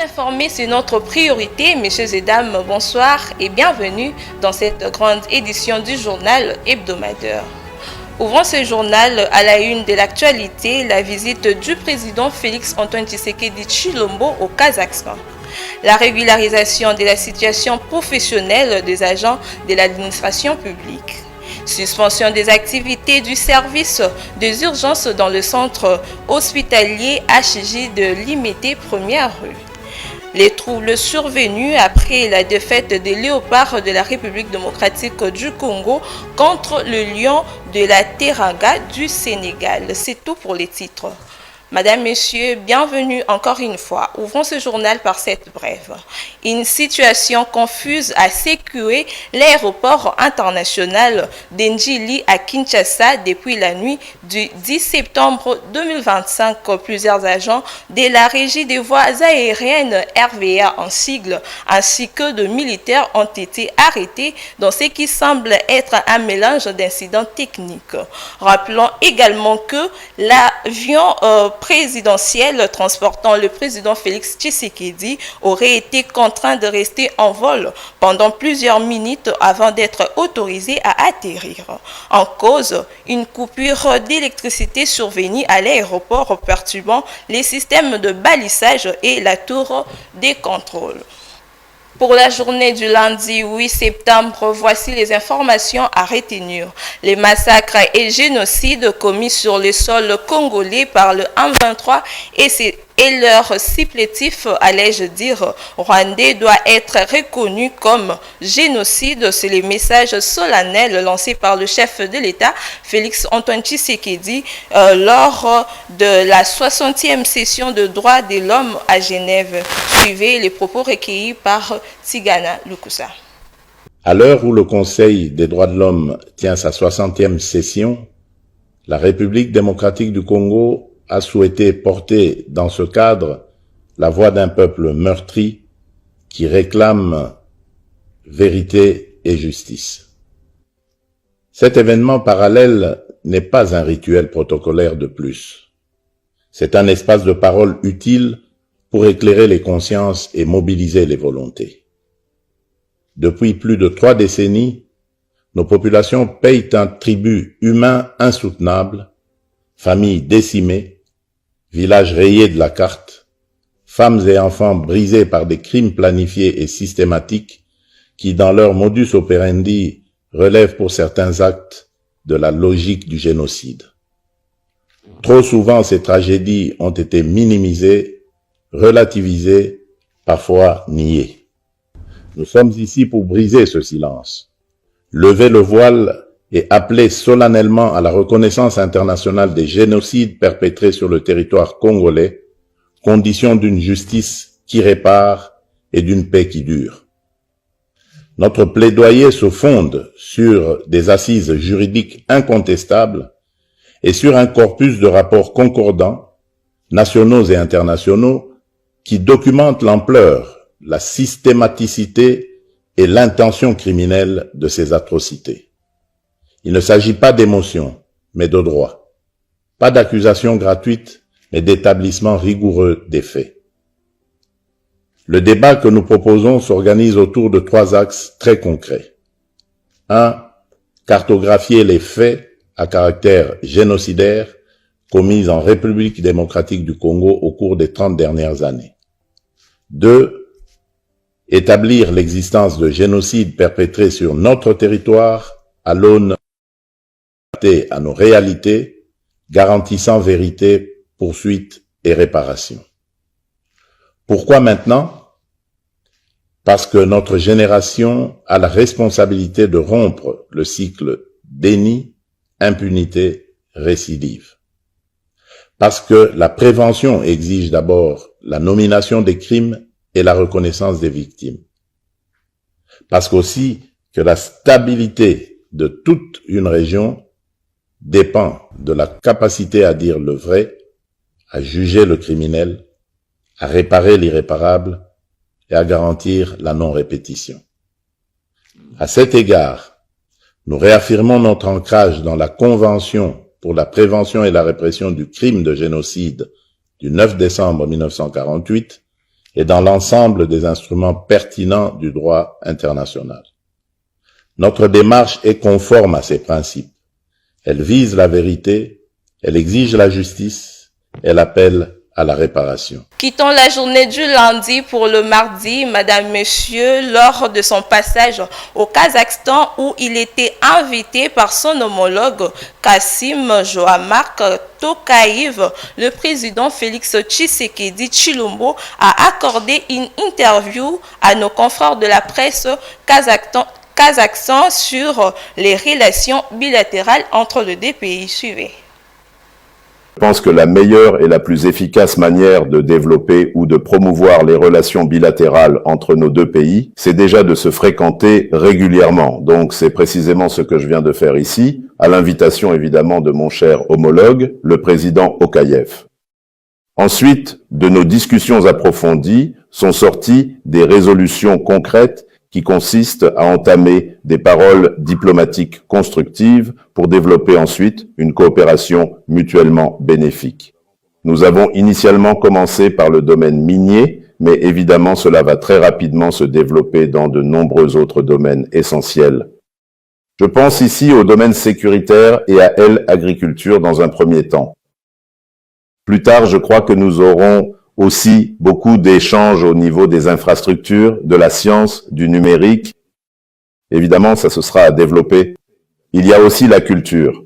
Informer, c'est notre priorité. Messieurs et dames, bonsoir et bienvenue dans cette grande édition du journal hebdomadaire. Ouvrons ce journal à la une de l'actualité, la visite du président Félix-Antoine Tshisekedi Tshilombo au Kazakhstan. La régularisation de la situation professionnelle des agents de l'administration publique. Suspension des activités du service des urgences dans le centre hospitalier HJ de Limité, première rue. Les troubles survenus après la défaite des léopards de la République démocratique du Congo contre le lion de la Teranga du Sénégal. C'est tout pour les titres. Madame, Messieurs, bienvenue encore une fois. Ouvrons ce journal par cette brève. Une situation confuse a secoué l'aéroport international d'Ndjili à Kinshasa depuis la nuit du 10 septembre 2025. Plusieurs agents de la Régie des voies aériennes RVA en sigle ainsi que de militaires ont été arrêtés dans ce qui semble être un mélange d'incidents techniques. Rappelons également que l'avion présidentiel transportant le président Félix Tshisekedi aurait été contraint de rester en vol pendant plusieurs minutes avant d'être autorisé à atterrir. En cause, une coupure d'électricité survenue à l'aéroport perturbant les systèmes de balisage et la tour des contrôles. Pour la journée du lundi 8 septembre, voici les informations à retenir. Les massacres et génocides commis sur le sol congolais par le M23 et leur supplétif, allais-je dire, rwandais, doit être reconnu comme génocide. C'est le message solennel lancé par le chef de l'État, Félix-Antoine Tshisekedi, lors de la 60e session de droits de l'homme à Genève. Suivez les propos recueillis par Tigana Lukusa. À l'heure où le Conseil des droits de l'homme tient sa 60e session, la République démocratique du Congo a souhaité porter dans ce cadre la voix d'un peuple meurtri qui réclame vérité et justice. Cet événement parallèle n'est pas un rituel protocolaire de plus. C'est un espace de parole utile pour éclairer les consciences et mobiliser les volontés. Depuis plus de 3 décennies, nos populations payent un tribut humain insoutenable, familles décimées, villages rayés de la carte, femmes et enfants brisés par des crimes planifiés et systématiques qui, dans leur modus operandi, relèvent pour certains actes de la logique du génocide. Trop souvent, ces tragédies ont été minimisées, relativisées, parfois niées. Nous sommes ici pour briser ce silence, lever le voile et appeler solennellement à la reconnaissance internationale des génocides perpétrés sur le territoire congolais, condition d'une justice qui répare et d'une paix qui dure. Notre plaidoyer se fonde sur des assises juridiques incontestables et sur un corpus de rapports concordants, nationaux et internationaux, qui documentent l'ampleur, la systématicité et l'intention criminelle de ces atrocités. Il ne s'agit pas d'émotion, mais de droit. Pas d'accusation gratuite, mais d'établissement rigoureux des faits. Le débat que nous proposons s'organise autour de 3 axes très concrets. 1. Cartographier les faits à caractère génocidaire commis en République démocratique du Congo au cours des 30 dernières années. 2. Établir l'existence de génocides perpétrés sur notre territoire à l'aune à nos réalités, garantissant vérité, poursuite et réparation. Pourquoi maintenant? Parce que notre génération a la responsabilité de rompre le cycle déni, impunité, récidive. Parce que la prévention exige d'abord la nomination des crimes et la reconnaissance des victimes. Parce qu'aussi que la stabilité de toute une région dépend de la capacité à dire le vrai, à juger le criminel, à réparer l'irréparable et à garantir la non-répétition. À cet égard, nous réaffirmons notre ancrage dans la Convention pour la prévention et la répression du crime de génocide du 9 décembre 1948, et dans l'ensemble des instruments pertinents du droit international. Notre démarche est conforme à ces principes. Elle vise la vérité, elle exige la justice, elle appelle à la réparation. Quittons la journée du lundi pour le mardi, Madame, Monsieur, lors de son passage au Kazakhstan où il était invité par son homologue Kassim Joamark Tokayev, le président Félix Tshisekedi Tshilombo a accordé une interview à nos confrères de la presse kazakhstan sur les relations bilatérales entre les deux pays. Suivez. Je pense que la meilleure et la plus efficace manière de développer ou de promouvoir les relations bilatérales entre nos deux pays, c'est déjà de se fréquenter régulièrement. Donc c'est précisément ce que je viens de faire ici, à l'invitation évidemment de mon cher homologue, le président Tokayev. Ensuite, de nos discussions approfondies sont sorties des résolutions concrètes qui consiste à entamer des paroles diplomatiques constructives pour développer ensuite une coopération mutuellement bénéfique. Nous avons initialement commencé par le domaine minier, mais évidemment cela va très rapidement se développer dans de nombreux autres domaines essentiels. Je pense ici au domaine sécuritaire et à l'agriculture dans un premier temps. Plus tard, je crois que nous aurons aussi beaucoup d'échanges au niveau des infrastructures, de la science, du numérique. Évidemment, ça se sera à développer. Il y a aussi la culture.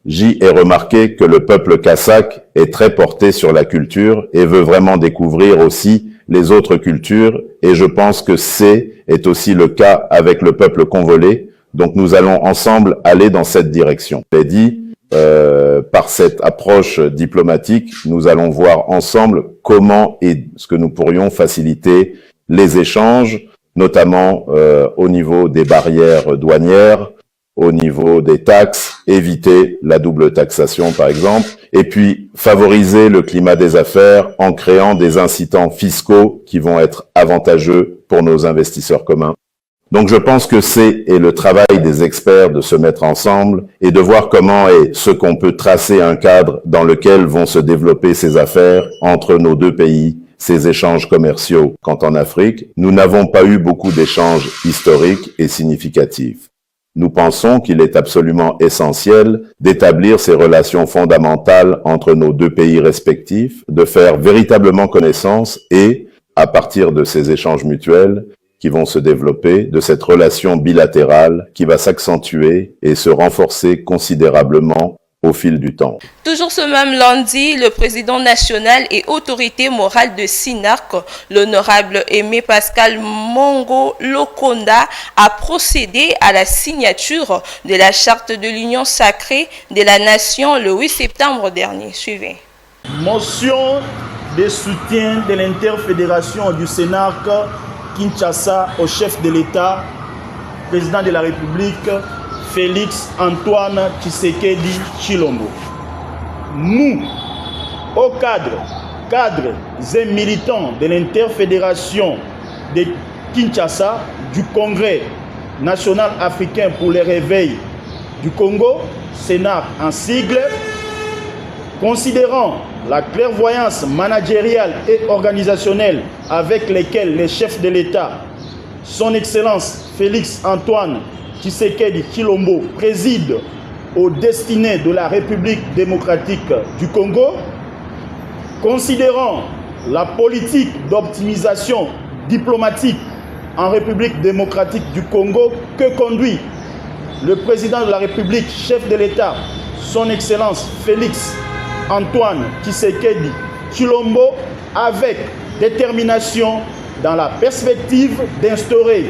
J'y ai remarqué que le peuple kazakh est très porté sur la culture et veut vraiment découvrir aussi les autres cultures, et je pense que est aussi le cas avec le peuple congolais. Donc nous allons ensemble aller dans cette direction. Je l'ai dit, par cette approche diplomatique, nous allons voir ensemble comment et ce que nous pourrions faciliter les échanges, notamment au niveau des barrières douanières, au niveau des taxes, éviter la double taxation par exemple, et puis favoriser le climat des affaires en créant des incitants fiscaux qui vont être avantageux pour nos investisseurs communs. Donc je pense que c'est le travail des experts de se mettre ensemble et de voir comment est ce qu'on peut tracer un cadre dans lequel vont se développer ces affaires entre nos deux pays, ces échanges commerciaux. Quand en Afrique, nous n'avons pas eu beaucoup d'échanges historiques et significatifs. Nous pensons qu'il est absolument essentiel d'établir ces relations fondamentales entre nos deux pays respectifs, de faire véritablement connaissance et, à partir de ces échanges mutuels, qui vont se développer, de cette relation bilatérale qui va s'accentuer et se renforcer considérablement au fil du temps. Toujours ce même lundi, le président national et autorité morale de SINARC, l'honorable Aimé Pascal Mongo Lokonda, a procédé à la signature de la charte de l'Union sacrée de la Nation le 8 septembre dernier. Suivez. Motion de soutien de l'interfédération du SINARC Kinshasa au chef de l'État, président de la République, Félix Antoine Tshisekedi Tshilombo. Nous, au cadres et militants de l'interfédération de Kinshasa, du Congrès national africain pour le réveil du Congo, SINARC en sigle, considérant la clairvoyance managériale et organisationnelle avec lesquelles les chefs de l'État, son Excellence Félix Antoine Tshisekedi Tshilombo, préside aux destinées de la République démocratique du Congo, considérant la politique d'optimisation diplomatique en République démocratique du Congo que conduit le président de la République, chef de l'État, son Excellence Félix Antoine Tshisekedi Tshilombo, avec détermination dans la perspective d'instaurer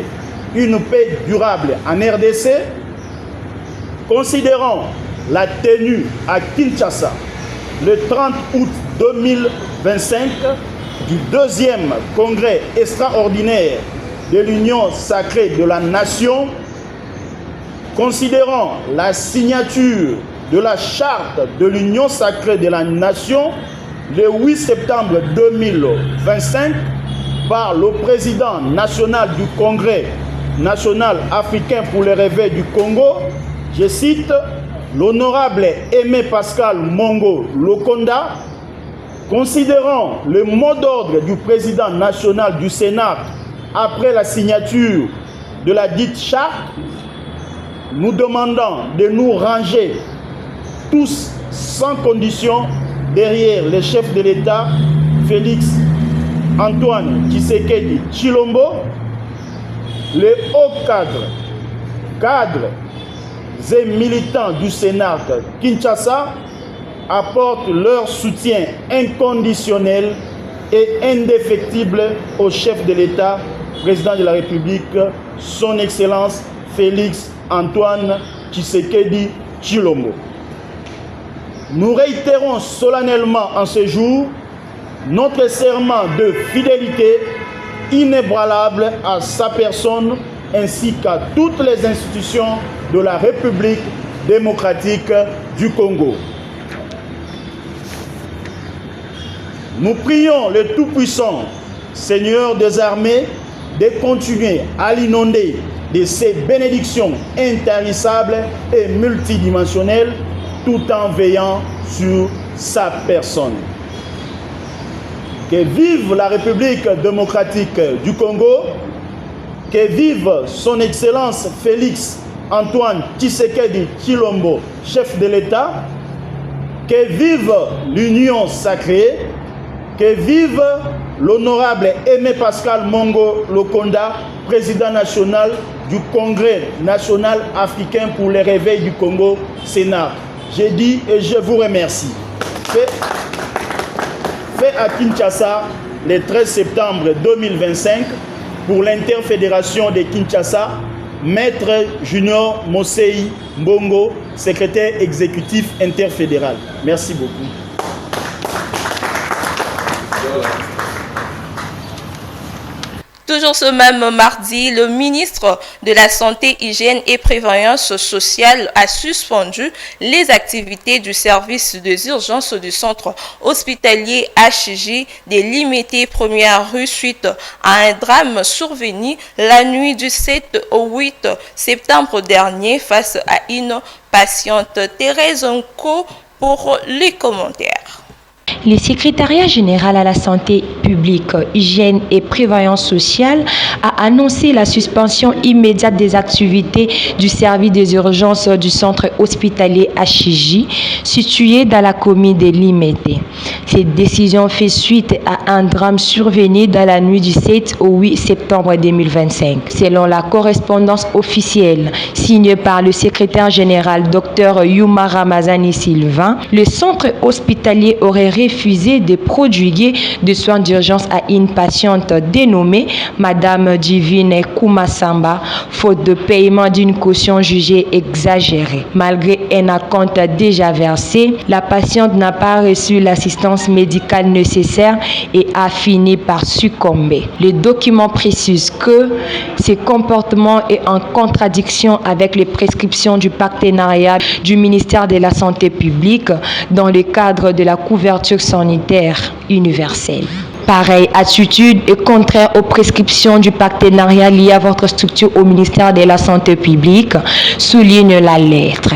une paix durable en RDC, considérant la tenue à Kinshasa le 30 août 2025 du deuxième congrès extraordinaire de l'Union sacrée de la Nation, considérant la signature de la charte de l'Union sacrée de la Nation le 8 septembre 2025 par le président national du Congrès national africain pour le réveil du Congo, je cite, l'honorable Aimé Pascal Mongo Lokonda, Considérant le mot d'ordre du président national du Sénat après la signature de la dite charte, nous demandons de nous ranger tous sans condition derrière le chef de l'État, Félix Antoine Tshisekedi Tshilombo, les hauts cadres et militants du Sénat Kinshasa apportent leur soutien inconditionnel et indéfectible au chef de l'État, président de la République, son Excellence Félix Antoine Tshisekedi Tshilombo. Nous réitérons solennellement en ce jour notre serment de fidélité inébranlable à sa personne ainsi qu'à toutes les institutions de la République démocratique du Congo. Nous prions le Tout-Puissant, Seigneur des armées, de continuer à l'inonder de ses bénédictions intarissables et multidimensionnelles tout en veillant sur sa personne. Que vive la République démocratique du Congo, que vive son Excellence Félix Antoine Tshisekedi Tshilombo, chef de l'État, que vive l'Union sacrée, que vive l'honorable Aimé Pascal Mongo Lokonda, président national du Congrès national africain pour le réveil du Congo, Sénat. J'ai dit et je vous remercie. Fait à Kinshasa le 13 septembre 2025 pour l'interfédération de Kinshasa, Maître Junior Mosei Mbongo, secrétaire exécutif interfédéral. Merci beaucoup. Toujours ce même mardi, le ministre de la Santé, Hygiène et Prévoyance sociale a suspendu les activités du service des urgences du centre hospitalier HJ des Limités Première Rue suite à un drame survenu la nuit du 7 au 8 septembre dernier face à une patiente. Thérèse Nko pour les commentaires. Le secrétariat général à la santé publique, hygiène et prévoyance sociale a annoncé la suspension immédiate des activités du service des urgences du centre hospitalier HJ situé dans la commune de Limete. Cette décision fait suite à un drame survenu dans la nuit du 7 au 8 septembre 2025. Selon la correspondance officielle signée par le secrétaire général Dr Yuma Ramazani Sylvain, le centre hospitalier aurait refusé de prodiguer des soins d'urgence à une patiente dénommée Madame Divine Kumasamba, faute de paiement d'une caution jugée exagérée. Malgré un acompte déjà versé, la patiente n'a pas reçu l'assistance médicale nécessaire et a fini par succomber. Le document précise que ce comportement est en contradiction avec les prescriptions du partenariat du ministère de la Santé publique dans le cadre de la couverture sanitaire universelle. Pareille attitude est contraire aux prescriptions du partenariat lié à votre structure au ministère de la Santé publique, souligne la lettre.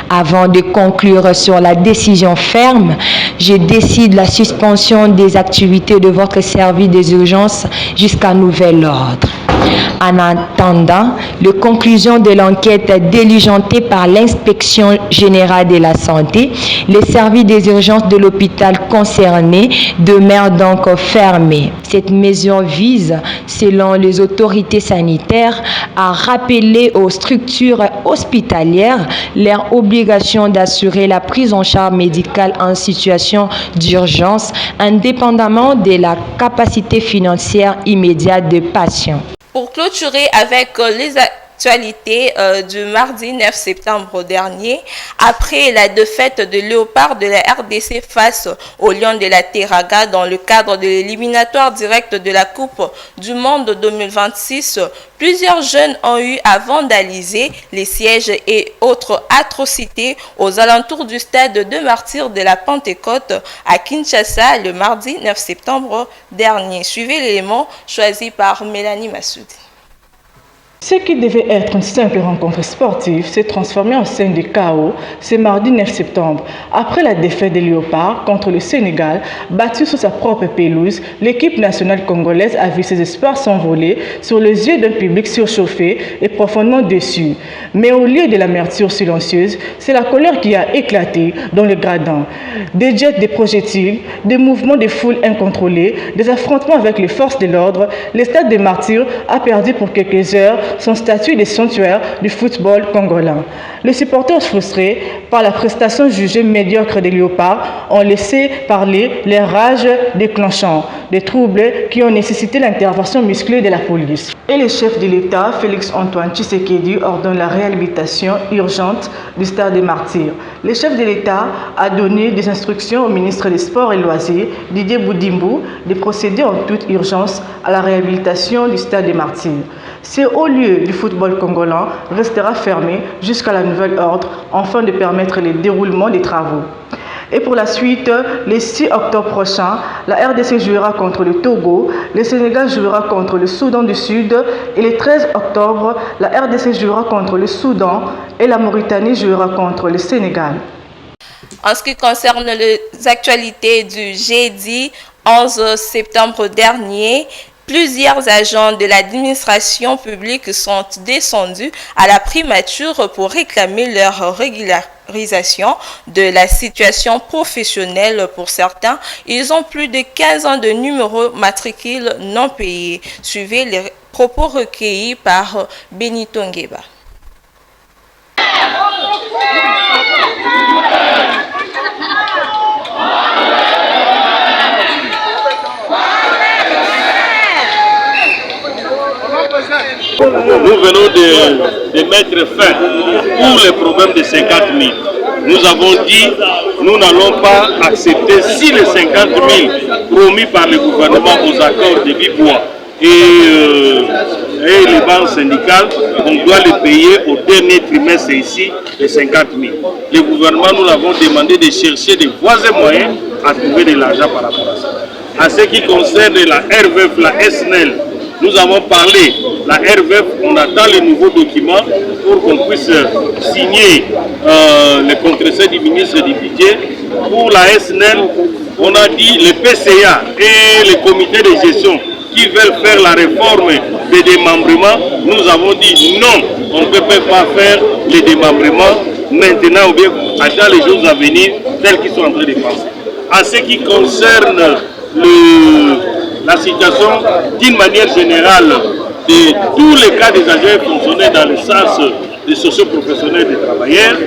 Avant de conclure sur la décision ferme, je décide la suspension des activités de votre service des urgences jusqu'à nouvel ordre. En attendant, les conclusions de l'enquête diligentée par l'Inspection générale de la santé, les services des urgences de l'hôpital concerné demeurent donc fermés. Cette mesure vise, selon les autorités sanitaires, à rappeler aux structures hospitalières leur obligation d'assurer la prise en charge médicale en situation d'urgence, indépendamment de la capacité financière immédiate des patients. Pour clôturer avec les actualités du mardi 9 septembre dernier, après la défaite de Léopard de la RDC face aux Lions de la Teranga dans le cadre de l'éliminatoire direct de la Coupe du Monde 2026, plusieurs jeunes ont eu à vandaliser les sièges et autres atrocités aux alentours du stade de martyrs de la Pentecôte à Kinshasa le mardi 9 septembre dernier. Suivez l'élément choisi par Mélanie Massoudi. Ce qui devait être une simple rencontre sportive s'est transformé en scène de chaos ce mardi 9 septembre. Après la défaite des Léopards contre le Sénégal, battue sur sa propre pelouse, l'équipe nationale congolaise a vu ses espoirs s'envoler sur les yeux d'un public surchauffé et profondément déçu. Mais au lieu de l'amertume silencieuse, c'est la colère qui a éclaté dans le gradin. Des jets, des projectiles, des mouvements de foule incontrôlés, des affrontements avec les forces de l'ordre, le stade des Martyrs a perdu pour quelques heures son statut de sanctuaire du football congolais. Les supporters frustrés par la prestation jugée médiocre des Léopards ont laissé parler les rages déclenchant des troubles qui ont nécessité l'intervention musclée de la police. Et le chef de l'État, Félix-Antoine Tshisekedi, ordonne la réhabilitation urgente du stade des Martyrs. Le chef de l'État a donné des instructions au ministre des Sports et Loisirs, Didier Boudimbo, de procéder en toute urgence à la réhabilitation du stade des Martyrs. Ce haut lieu du football congolais restera fermé jusqu'à la nouvelle ordre afin de permettre le déroulement des travaux. Et pour la suite, le 6 octobre prochain, la RDC jouera contre le Togo, le Sénégal jouera contre le Soudan du Sud et le 13 octobre, la RDC jouera contre le Soudan et la Mauritanie jouera contre le Sénégal. En ce qui concerne les actualités du jeudi 11 septembre dernier, plusieurs agents de l'administration publique sont descendus à la primature pour réclamer leur régularisation de la situation professionnelle. Pour certains, ils ont plus de 15 ans de numéros matricules non payés. Suivez les propos recueillis par Benito Ngueba. Nous venons de mettre fin pour les problèmes de 50 000. Nous avons dit, nous n'allons pas accepter si les 50 000 promis par le gouvernement aux accords de Vibois et les banques syndicales, on doit les payer au dernier trimestre ici, les 50 000. Le gouvernement, nous l'avons demandé de chercher des voies et moyens à trouver de l'argent par rapport à ça. À ce qui concerne la RVF, la SNEL, nous avons parlé, la RVF, on attend les nouveaux documents pour qu'on puisse signer le contre-seing du ministre du budget. Pour la SNEL, on a dit les PCA et les comités de gestion qui veulent faire la réforme des démembrements. Nous avons dit non, on ne peut pas faire les démembrements maintenant ou bien dans les jours à venir tels qu'ils sont en train de penser. À ce qui concerne la situation d'une manière générale de tous les cas des agents et fonctionnaires dans le sens des socio-professionnels des travailleurs,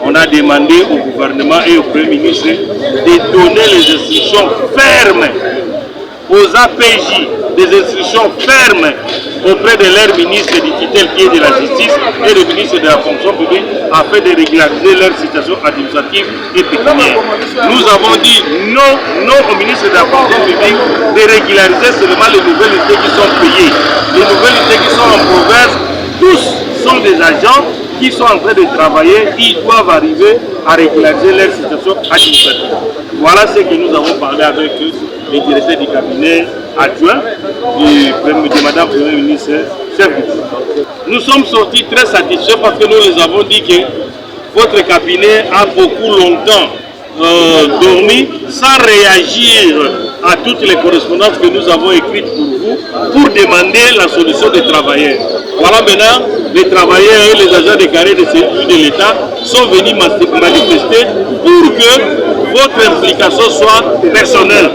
on a demandé au gouvernement et au Premier ministre de donner les instructions fermes aux APJ, des instructions fermes auprès de leur ministre du tutelle qui est de la justice et le ministre de la fonction publique afin de régulariser leur situation administrative et pécuniaire. Nous avons dit non au ministre de la fonction publique de régulariser seulement les nouvelles unités qui sont payées. Les nouvelles unités qui sont en province, tous sont des agents qui sont en train de travailler, ils doivent arriver à régulariser leur situation administrative. Voilà ce que nous avons parlé avec les directeurs du cabinet adjoint de Madame le Premier ministre, chef du gouvernement. Nous sommes sortis très satisfaits parce que nous les avons dit que votre cabinet a beaucoup longtemps dormi sans réagir à toutes les correspondances que nous avons écrites pour vous pour demander la solution des travailleurs. Voilà maintenant, les travailleurs et les agents de carré de sécurité de l'État sont venus manifester pour que votre implication soit personnelle,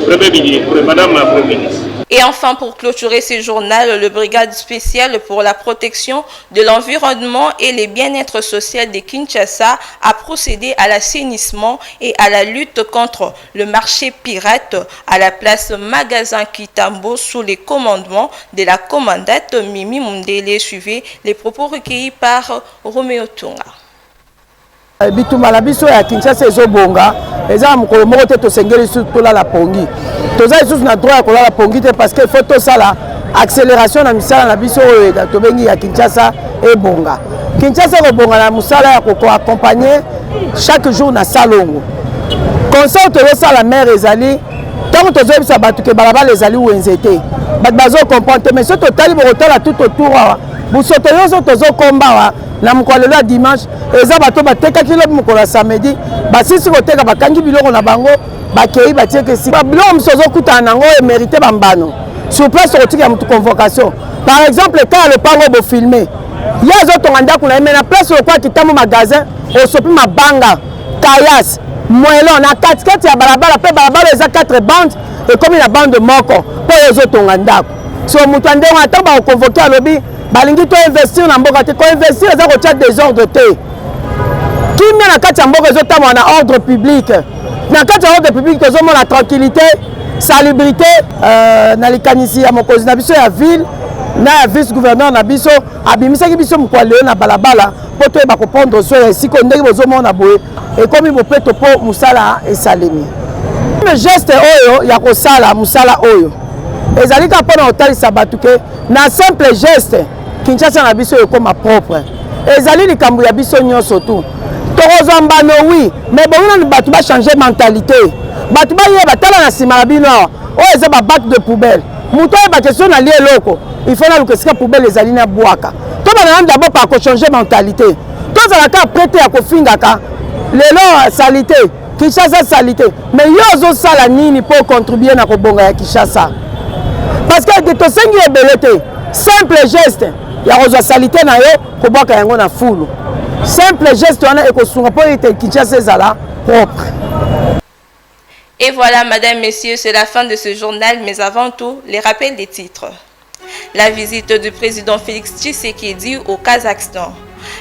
Premier ministre, Madame la Première ministre. Et enfin, pour clôturer ce journal, le brigade spéciale pour la protection de l'environnement et le bien-être social de Kinshasa a procédé à l'assainissement et à la lutte contre le marché pirate à la place Magasin Kitambo sous les commandements de la commandante Mimi Mundele. Suivez les propos recueillis par Roméo Tunga. Bituma la biso ya Kinshasa ezobonga eza mukolo moko te tosengeli su tolala pongi toza lisusu na droit ya kolala pongi te parce que faut tosala accélération na misala na biso oyo tobengi ya Kinshasa ebonga. Kinshasa kobonga na musala ya koaccompagner chaque jour na salongo conseil tozosala maire ezali ntango ntango tozoyebisa bato ke balabala ezali wenze te bato bazocomprendre te mais so totali bokotala tout autour awa busoto nyonso tozokomba awa na mokolo lelo ya dimanche eza bato batekaki lobi mokolo ya samedi basisi koteka bakangi biloko na bango bakei batieki esika biloko mosusu ozokutana nango emerite bambano sur place okotika motu convocation par exemple kaka lopango bofilme ye azotonga ndako na ye me na place lokwa kitambo magasin osopi mabanga kayas mwelo na katikati ya balabala mpe balabala eza 4 bande ekomi na bande moko mpo oyo ozotonga ndako so moto andenge ata bakoconvoke alobi balingi toinvestir na mboka te koinvestir eza kotia désordre te kimia na kati ya mboka ezotambola na ordre public na kati ya ordre public tozomona tranquillité salubrité na likanisi ya mokonzi na biso ya ville na ya vice gouverneur na biso abimisaki biso mokolo lelo na balabala mpo toyeba kopondre so ya esika ndenge bozomona boye ekomi bopeto mpo mosala esalemi geste oyo ya kosala mosala oyo ezali kaka mpona kotalisa bato ke na simple geste Kinshasa na biso ekoma propre ezali likambo ya biso nyonso tu tokozwa mbano wi mais bongo bato bachange mentalité bato bayeba tala na nsima na bino awa oyo eza babac de poubelle moto oyebaka so na lie eloko il faut naluka esika poubelle ezali na bwaka to banana d'abord par kochange mentalité tozalaka prete ya kofingaka lelo salite Kinshasa salite mais yo ozosala nini mpo contribuer na kobonga ya Kinshasa parce que tosengi ebele te simple geste ya kozwa salite na yo kobwaka yango na fulu simple geste wana ekosunga mpo ete Kinshasa ezala propre. Et voilà, mesdames, messieurs, c'est la fin de ce journal, mais avant tout, les rappels des titres. La visite du président Félix Tshisekedi au Kazakhstan.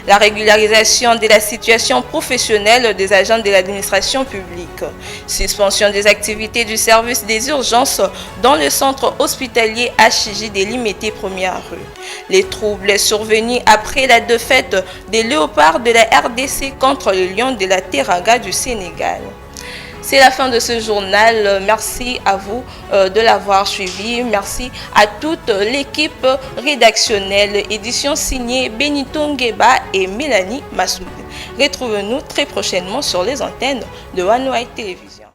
La régularisation de la situation professionnelle des agents de l'administration publique. Suspension des activités du service des urgences dans le centre hospitalier HJ délimité première rue. Les troubles survenus après la défaite des léopards de la RDC contre les lions de la Teranga du Sénégal. C'est la fin de ce journal. Merci à vous de l'avoir suivi. Merci à toute l'équipe rédactionnelle. Édition signée Benito Ngueba et Mélanie Massoud. Retrouvez-nous très prochainement sur les antennes de One White Télévision.